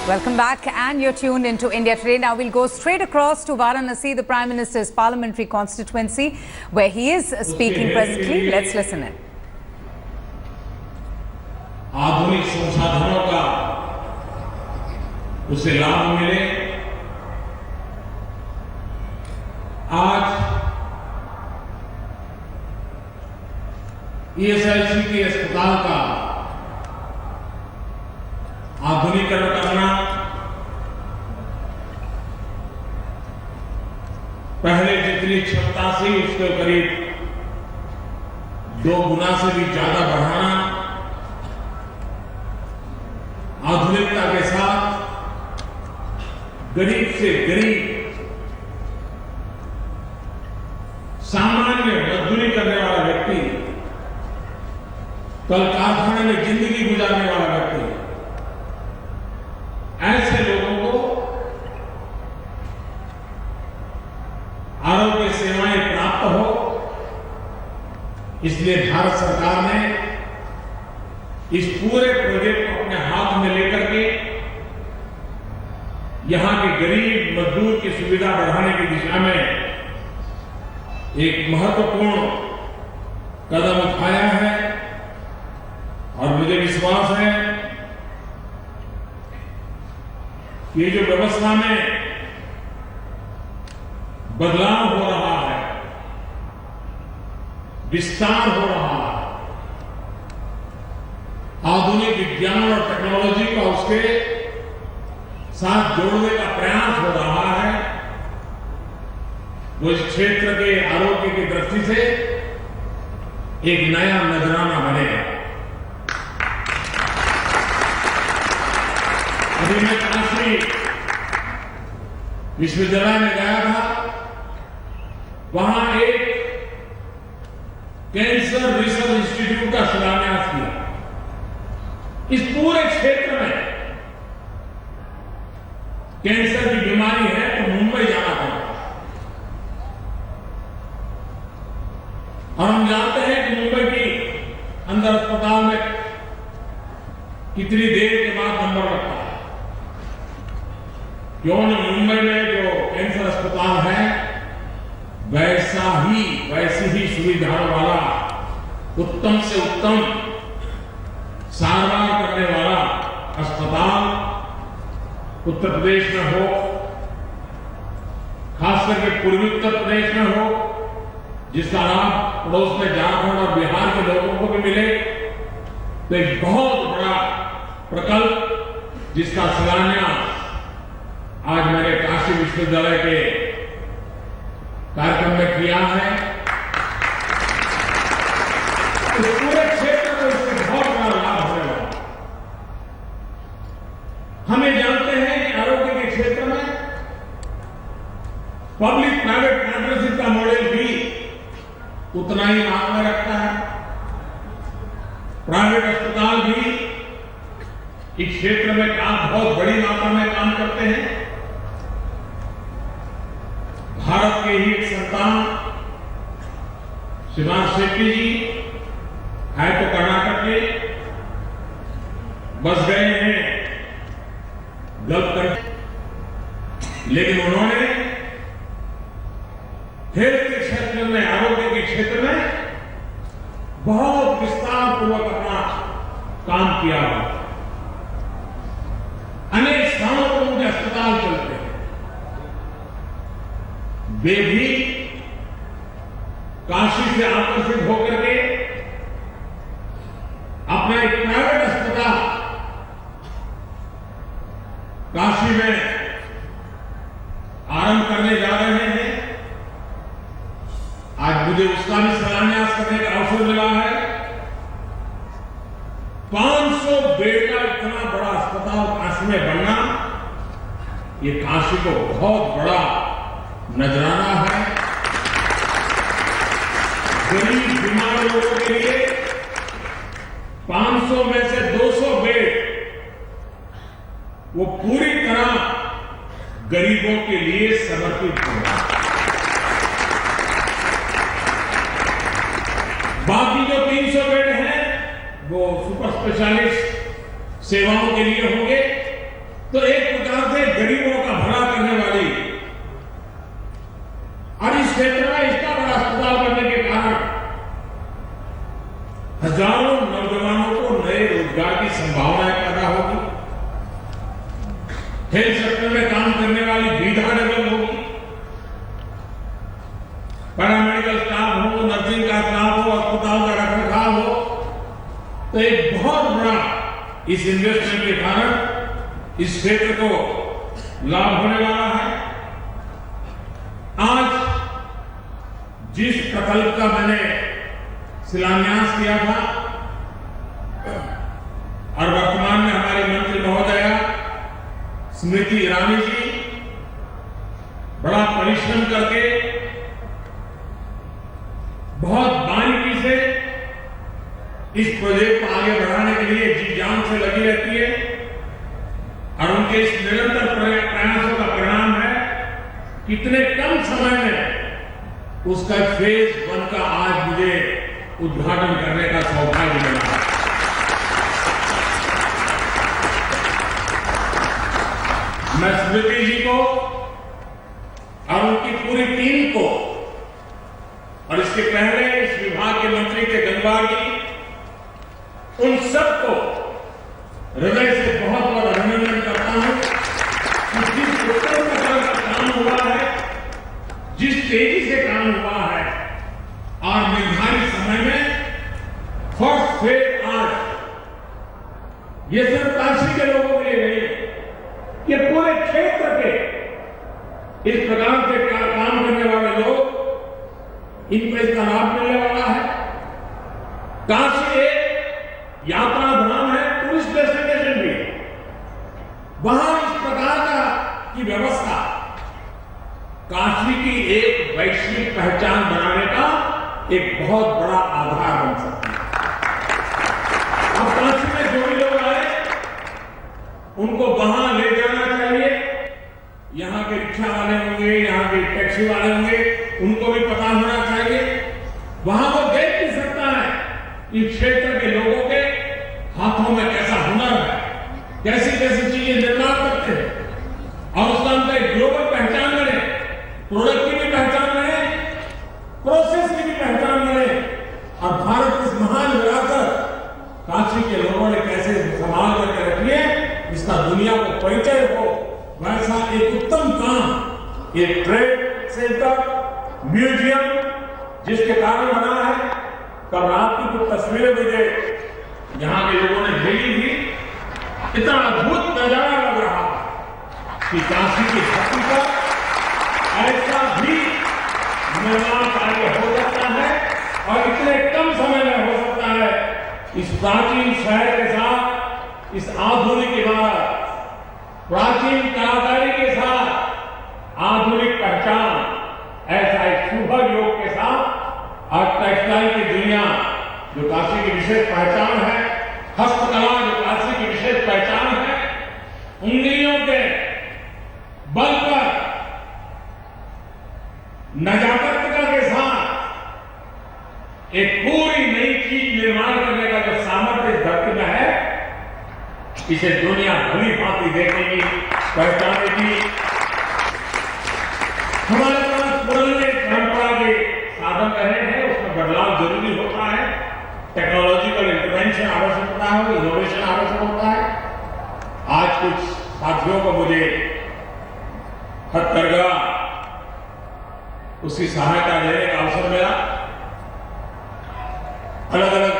Welcome back, and you're tuned into India Today. Now we'll go straight across to Varanasi, the Prime Minister's parliamentary constituency, where he is speaking presently. Let's listen in. आधुनिक संसाधनों का उसे लाभ मिले। आज ESIC के अस्पताल का आधुनिकीकरण करना, पहले जितनी क्षमता थी उसके करीब 2 गुना से भी ज्यादा बढ़ाना, आधुनिकता के साथ गरीब से गरीब सामान्य मजदूरी करने वाला व्यक्ति, कल कारखाने में जिंदगी गुजारने वाला व्यक्ति, ऐसे लोगों को आरोग्य सेवाएं प्राप्त हो, इसलिए भारत सरकार ने इस पूरे प्रोजेक्ट को अपने हाथ में लेकर के यहां के गरीब मजदूर की सुविधा बढ़ाने की दिशा में एक महत्वपूर्ण कदम उठाया है। और मुझे विश्वास है कि ये जो व्यवस्था में बदलाव हो रहा है, विस्तार हो रहा है, आधुनिक विज्ञान और टेक्नोलॉजी का उसके साथ जोड़ने का प्रयास हो रहा है, वो इस क्षेत्र के आरोग्य की दृष्टि से एक नया नजराना बनेगा। अभी मैं काशी विश्वविद्यालय में गया था, वहां एक कैंसर रिसर्च इंस्टीट्यूट का शिलान्यास किया। इस पूरे क्षेत्र में कैंसर की बीमारी है तो मुंबई जाना पड़ता है, और हम जानते हैं कि मुंबई की अंदर अस्पताल में कितनी देर के बाद नंबर लगता है। क्यों न मुंबई में जो कैंसर अस्पताल है वैसी ही सुविधाओं वाला उत्तम से उत्तम सारवार करने वाला अस्पताल उत्तर प्रदेश में हो, खास करके पूर्वी उत्तर प्रदेश में हो, जिसका लाभ पड़ोस में झारखंड और बिहार के लोगों को भी मिले। तो एक बहुत बड़ा प्रकल्प जिसका शिलान्यास आज मैंने काशी विश्वविद्यालय के कार्यक्रम में किया है। इस पूरे क्षेत्र को इससे बहुत बड़ा लाभ होने वाला। हम ये जानते हैं कि आरोग्य के क्षेत्र में पब्लिक प्राइवेट पार्टनरशिप का मॉडल भी उतना ही मांग रखता है। प्राइवेट अस्पताल भी इस क्षेत्र में बहुत बड़ी मात्रा में काम करते हैं। भारत के ही एक संतान श्रीमान शेट्टी जी है तो कर्नाटक के, बस गए हैं गल्फ कंट्री, लेकिन उन्होंने हेल्थ के क्षेत्र में, आरोग्य के क्षेत्र में बहुत विस्तार पूर्वक अपना काम किया हुआ। अनेक स्थानों पर उनके अस्पताल चलते हैं। वे भी काशी से आकर्षित होकर के अपना एक प्राइवेट अस्पताल काशी में आरंभ करने जा रहे हैं। आज मुझे उसका भी शिलान्यास करने का अवसर मिला है। 500 बेड का इतना बड़ा अस्पताल काशी में बनना, ये काशी को बहुत बड़ा नजराना है। गरीब बीमार लोगों के लिए 500 में से 200 बेड वो पूरी तरह गरीबों के लिए समर्पित होगा। बाकी जो 300 बेड हैं वो सुपर स्पेशलिस्ट सेवाओं के लिए होंगे। तो एक गरीबों का भला करने वाली और इस क्षेत्र में इतना बड़ा अस्पताल बनने के कारण हजारों नौजवानों को नए रोजगार की संभावनाएं पैदा होगी। हेल्थ सेक्टर में काम करने वाली विधा डेवलप होगी। पैरामेडिकल स्टाफ हो, नर्सिंग का स्टाफ हो, अस्पताल का रखरखाव हो, तो एक बहुत बड़ा इस इन्वेस्टमेंट के कारण इस क्षेत्र को लाभ होने वाला है। आज जिस प्रकल्प का मैंने शिलान्यास किया था और वर्तमान में हमारी मंत्री महोदया स्मृति ईरानी जी बड़ा परिश्रम करके बहुत बारीकी से इस प्रोजेक्ट को आगे बढ़ाने के लिए जी जान से लगी रहती है और उनके इस निरंतर प्रयासों का परिणाम है कितने कम समय में उसका फेज 1 का आज मुझे उद्घाटन करने का सौभाग्य मिला है। मैं स्मृति जी को और उनकी पूरी टीम को और इसके पहले इस विभाग के मंत्री थे गंगवार जी, उन सबको हृदय से बहुत बहुत अभिनंदन करता हूं कि जिस उत्तम प्रकार का काम हुआ है, जिस तेजी से काम हुआ है और निर्धारित समय में फर्स्ट फेज आज ये सिर्फ काशी के लोगों के लिए नहीं, ये पूरे क्षेत्र के इस प्रकार से काम करने वाले लोग इनको इसका लाभ मिलने वाला है। काशी एक यात्रा धाम है, टूरिस्ट डेस्टिनेशन भी, वहां इस प्रकार की व्यवस्था काशी की एक वैश्विक पहचान बनाने का एक बहुत बड़ा आधार बन सकती है। अब काशी में जो भी लोग आए उनको वहां ले जाना चाहिए। यहां के रिक्शा वाले होंगे, यहां के टैक्सी वाले होंगे, उनको भी पता होना चाहिए। वहां वो देख भी सकता है इस क्षेत्र के लोगों के हाथों में कैसा हुनर है, कैसी कैसी चीजें निर्माण करते हैं और उसका उनका एक ग्लोबल पहचान बने, प्रोडक्ट की भी पहचान बने, प्रोसेस की भी पहचान बने और भारत इस महान विरासत काशी के लोगों ने कैसे संभाल करके रखी है इसका दुनिया को परिचय हो, वैसा एक उत्तम काम ये ट्रेड सेंटर म्यूजियम जिसके कारण बना है। कल रात की कुछ तस्वीरें मुझे यहां के लोगों ने भेजी थी, इतना अद्भुत नजारा लग रहा है कि काशी की धरती पर ऐसा भी निर्माण कार्य हो सकता है और इतने कम समय में हो सकता है। इस प्राचीन शहर के साथ इस आधुनिक इमारत, प्राचीन कलाकारी के साथ आधुनिक पहचान, ऐसा एक सुभग योग के साथ आज टेक्सटाइल की दुनिया जो काशी की विशेष पहचान है, हस्तकला जो काशी की विशेष पहचान है, उंगलियों के बल पर नजाकतता के साथ एक पूरी नई चीज निर्माण करने का जो सामर्थ्य इस धरती में है, इसे दुनिया भली भांति देखेगी, पहचानेगी। हमारे पास पुराने परंपरा के साधन रहे हैं, उसमें बदलाव जरूरी होता है, टेक्नोलॉजिकल इंटरवेंशन आवश्यक होता है, इनोवेशन आवश्यक होता है। आज कुछ साथियों को मुझे हथकरघा उसकी सहायता देने का अवसर मिला। अलग अलग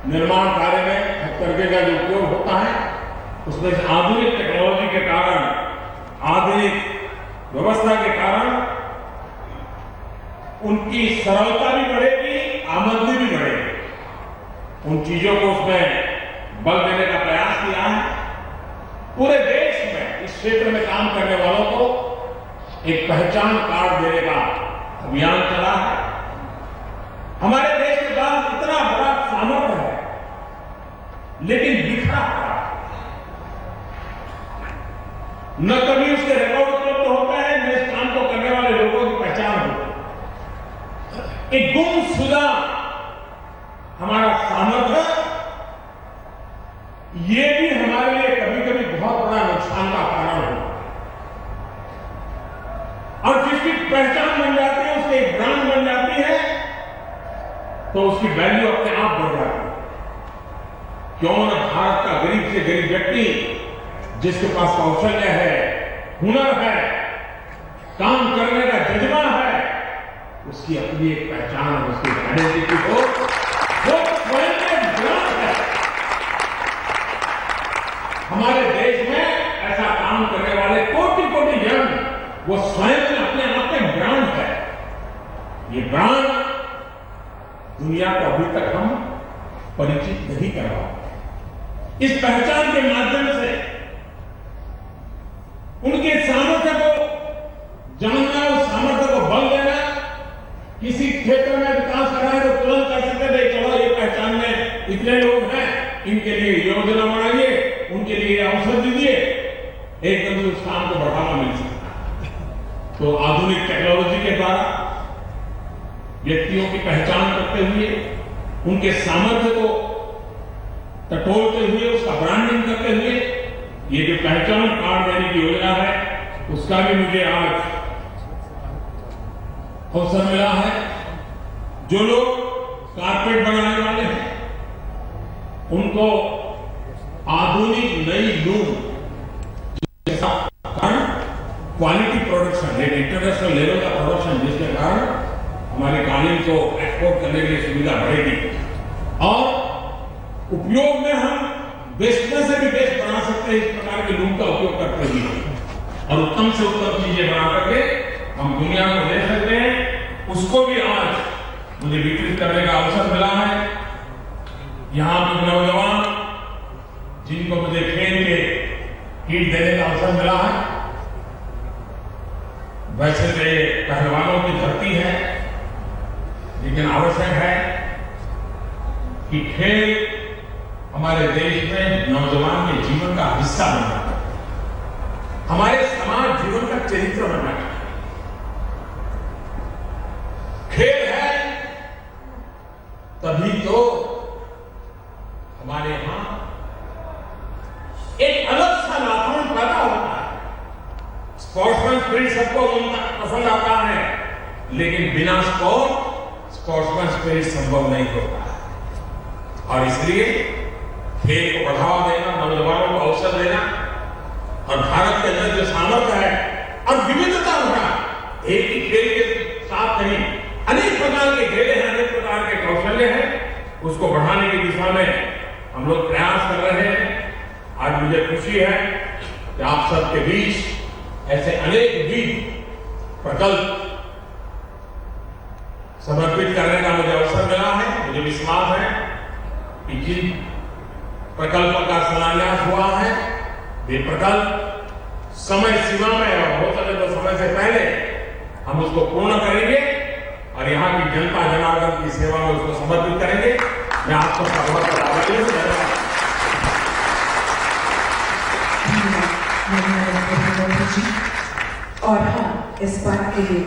निर्माण कार्य में हथकरघे का जो उपयोग होता है उसमें से आधुनिक टेक्नोलॉजी के कारण, आधुनिक व्यवस्था के कारण उनकी सरलता भी बढ़ेगी, आमदनी भी बढ़ेगी। उन चीजों को उसमें बल देने का प्रयास किया है। पूरे देश में इस क्षेत्र में काम करने वालों को एक पहचान कार्ड देने का अभियान चला है। हमारे देश के पास इतना बड़ा सामर्थ्य है लेकिन बिखरा पड़ा है। न कभी उसके रिकॉर्ड उपलब्ध होता है, न इस काम को करने वाले लोगों की पहचान होती है। एक गुमशुदा हमारा सामर्थ्य ये भी हमारे लिए कभी कभी बहुत बड़ा नुकसान का कारण होता है। पहचान बन जाती है, उसकी एक ब्रांड बन जाती है, तो उसकी वैल्यू अपने आप बढ़ जाती है। क्यों न भारत का गरीब से गरीब व्यक्ति जिसके पास कौशल्य है, हुनर है, काम करने का जज्बा है, उसकी अपनी एक पहचान, उसकी आइडेंटिटी हो, वो स्वयं एक ब्रांड है। हमारे देश में ऐसा काम करने वाले कोटि कोटि जन, वो स्वयं में अपने आप में ब्रांड है। ये ब्रांड दुनिया को अभी तक हम परिचित नहीं करवा। इस पहचान के माध्यम से उनके सामर्थ्य को जानना, उस सामर्थ्य को बल देना, किसी क्षेत्र में विकास करा है तो तुरंत कर सकते थे, चलो ये पहचान में इतने लोग हैं, इनके लिए योजना बनाइए, उनके लिए अवसर दीजिए, एकदम से उस काम को बढ़ावा मिल सकता है। तो आधुनिक टेक्नोलॉजी के द्वारा व्यक्तियों की पहचान करते हुए, उनके सामर्थ्य को टटोलते हुए, उसका ब्रांडिंग करते हुए, ये जो पहचान कार्ड देने की योजना है, उसका भी मुझे आज अवसर मिला है। जो लोग कारपेट बनाने वाले हैं, उनको आधुनिक नई लूम जैसा क्वालिटी प्रोडक्शन, एक इंटरनेशनल लेवल का प्रोडक्शन, जिसके कारण हमारे कालीन को एक्सपोर्ट करने के लिए सुविधा बढ़ेगी और उपयोग में हम बेस्ट में से भी बेस्ट बना सकते हैं। इस प्रकार के लूम का उपयोग करते हुए और उत्तम से उत्तम चीजें बना करके हम दुनिया को दे सकते हैं। उसको भी आज मुझे विकसित करने का अवसर मिला है। यहाँ के नौजवान जिनको मुझे खेल के किट देने का अवसर मिला है, वैसे तो ये पहलवानों की धरती है, लेकिन आवश्यक है कि खेल हमारे देश में नौजवान के जीवन का हिस्सा बनना है, हमारे समाज जीवन का चरित्र बनना है। खेल है तभी तो हमारे यहां एक अलग सा वातावरण पैदा होता है। स्पोर्ट्समैन स्पिरिट सबको पसंद आता है, लेकिन बिना स्पोर्ट्समैन स्पिरिट संभव नहीं होता है। और इसलिए खेल को बढ़ावा देना, नौजवानों को अवसर देना और भारत के अंदर जो सामर्थ्य है और विविधता होना, एक ही खेल के साथ नहीं, अनेक प्रकार के खेल हैं, अनेक प्रकार के कौशल्य हैं, उसको बढ़ाने की दिशा में हम लोग प्रयास कर रहे हैं। आज मुझे खुशी है कि आप सबके बीच ऐसे अनेक विविध प्रकल्प समर्पित करने का मुझे अवसर मिला है। मुझे विश्वास है कि जिन प्रकल्प का शिलान्यास हुआ है, वे प्रकल्प समय सीमा में और हो सके तो समय से पहले हम उसको पूर्ण करेंगे और यहाँ की जनता जनार्दन की सेवा में उसको समर्पित करेंगे। मैं आप सबका बहुत आभारी हूँ। और हम इस बात के लिए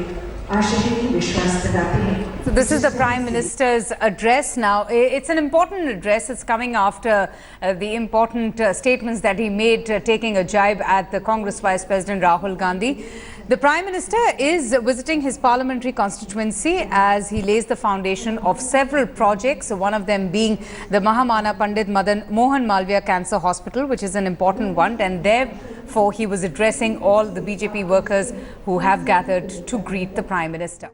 आशा ही विश्वास दिलाते हैं। So this is the Prime Minister's address now. It's an important address. It's coming after the important statements that he made taking a jibe at the Congress Vice President Rahul Gandhi. The Prime Minister is visiting his parliamentary constituency as he lays the foundation of several projects, one of them being the Mahamana Pandit Madan Mohan Malviya Cancer Hospital, which is an important one, and therefore he was addressing all the BJP workers who have gathered to greet the Prime Minister.